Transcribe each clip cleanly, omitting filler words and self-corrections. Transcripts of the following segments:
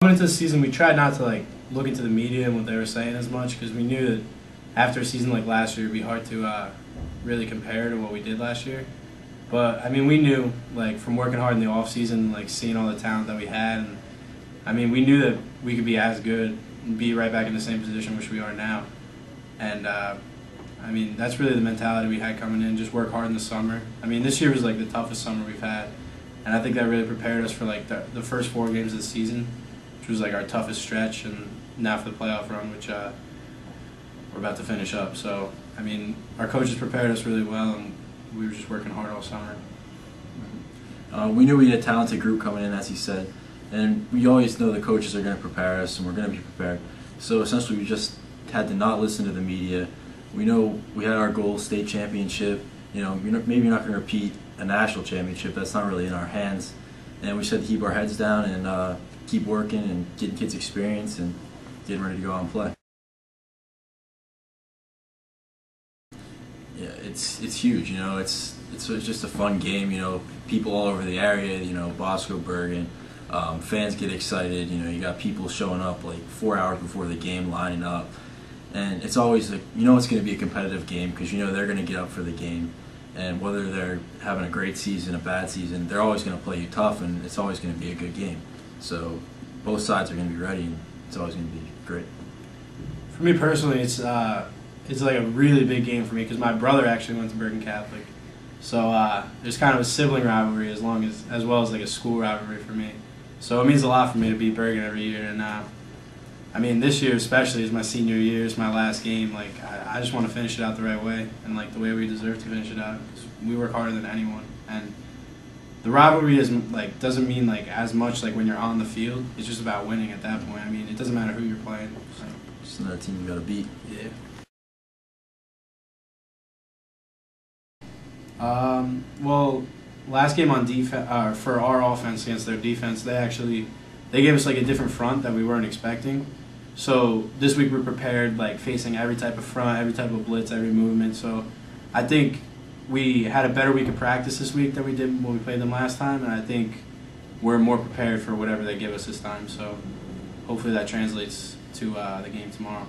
coming into the season, we tried not to like look into the media and what they were saying as much, because we knew that after a season like last year, it'd be hard to really compare to what we did last year. But I mean, we knew, like, from working hard in the off season, like seeing all the talent that we had, and I mean, we knew that we could be as good and be right back in the same position which we are now. And I mean, that's really the mentality we had coming in. Just work hard in the summer. I mean, this year was like the toughest summer we've had, and I think that really prepared us for like the first 4 games of the season, which was like our toughest stretch, and now for the playoff run, which we're about to finish up. So I mean, our coaches prepared us really well, and we were just working hard all summer. We knew we had a talented group coming in, as he said, and we always know the coaches are going to prepare us, and we're going to be prepared. So essentially, we just had to not listen to the media. We know we had our goal, state championship. You know, maybe you're not going to repeat a national championship. That's not really in our hands. And we just had to keep our heads down and keep working and getting kids experience and getting ready to go out and play. Yeah, it's huge. You know, it's just a fun game. You know, people all over the area. You know, Bosco, Bergen, fans get excited. You know, you got people showing up like 4 hours before the game, lining up, and it's always like, you know, it's going to be a competitive game because you know they're going to get up for the game, and whether they're having a great season, a bad season, they're always going to play you tough, and it's always going to be a good game. So both sides are going to be ready, and it's always going to be great. For me personally, it's like a really big game for me because my brother actually went to Bergen Catholic, so there's kind of a sibling rivalry as well as like a school rivalry for me. So it means a lot for me to beat Bergen every year, and I mean, this year especially is my senior year, it's my last game. Like I just want to finish it out the right way, and like the way we deserve to finish it out. 'Cause we work harder than anyone, and the rivalry doesn't mean like as much like when you're on the field. It's just about winning at that point. I mean, it doesn't matter who you're playing. So. Just another team you got to beat. Yeah. Well, last game on defense for our offense against their defense, they gave us like a different front that we weren't expecting. So this week we're prepared, like facing every type of front, every type of blitz, every movement. So I think we had a better week of practice this week than we did when we played them last time, and I think we're more prepared for whatever they give us this time. So hopefully that translates to the game tomorrow.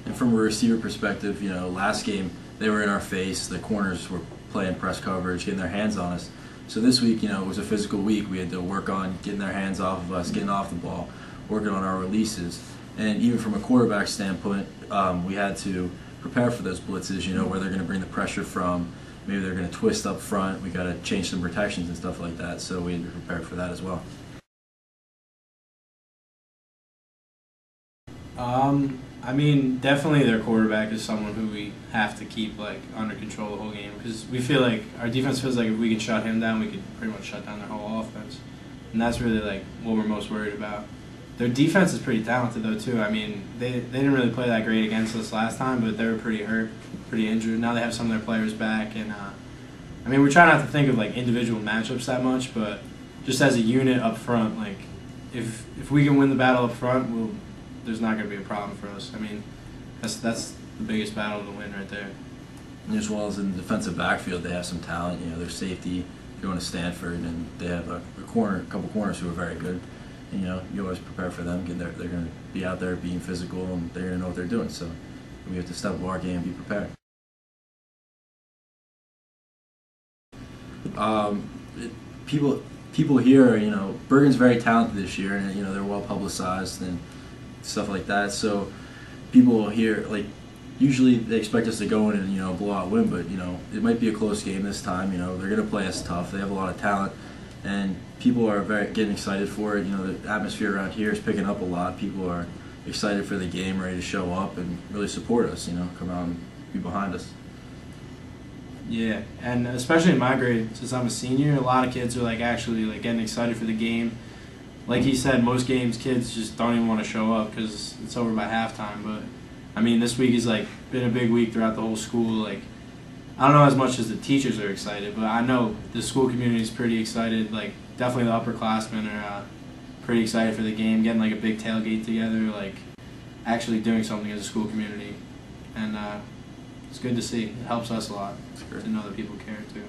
And from a receiver perspective, you know, last game they were in our face. The corners were playing press coverage, getting their hands on us. So this week, you know, it was a physical week. We had to work on getting their hands off of us, getting off the ball, working on our releases. And even from a quarterback standpoint, we had to prepare for those blitzes, you know, where they're going to bring the pressure from. Maybe they're going to twist up front. We got to change some protections and stuff like that. So we had to prepare for that as well. I mean, definitely their quarterback is someone who we have to keep like under control the whole game, because we feel like our defense feels like if we can shut him down, we could pretty much shut down their whole offense, and that's really like what we're most worried about. Their defense is pretty talented though too. I mean, they didn't really play that great against us last time, but they were pretty hurt, pretty injured. Now they have some of their players back, and I mean, we try not to think of like individual matchups that much, but just as a unit up front, like if we can win the battle up front, there's not going to be a problem for us. I mean, that's the biggest battle to win right there. And as well as in the defensive backfield, they have some talent. You know, their safety going to Stanford, and they have a couple corners who are very good. And, you know, you always prepare for them. They're going to be out there being physical, and they're going to know what they're doing. So we have to step up our game and be prepared. People here, you know, Bergen's very talented this year, and you know they're well publicized and stuff like that. So people here, like, usually they expect us to go in and, you know, blow out win, but you know it might be a close game this time. You know, they're going to play us tough. They have a lot of talent, and people are getting excited for it. You know, the atmosphere around here is picking up a lot. People are excited for the game, ready to show up and really support us. You know, come out and be behind us. Yeah, and especially in my grade, since I'm a senior, a lot of kids are like actually like getting excited for the game. Like he said, most games kids just don't even want to show up because it's over by halftime. But I mean, this week has like been a big week throughout the whole school. Like, I don't know as much as the teachers are excited, but I know the school community is pretty excited. Like, definitely the upperclassmen are pretty excited for the game, getting like a big tailgate together, like actually doing something as a school community, and it's good to see. It helps us a lot to know that people care too.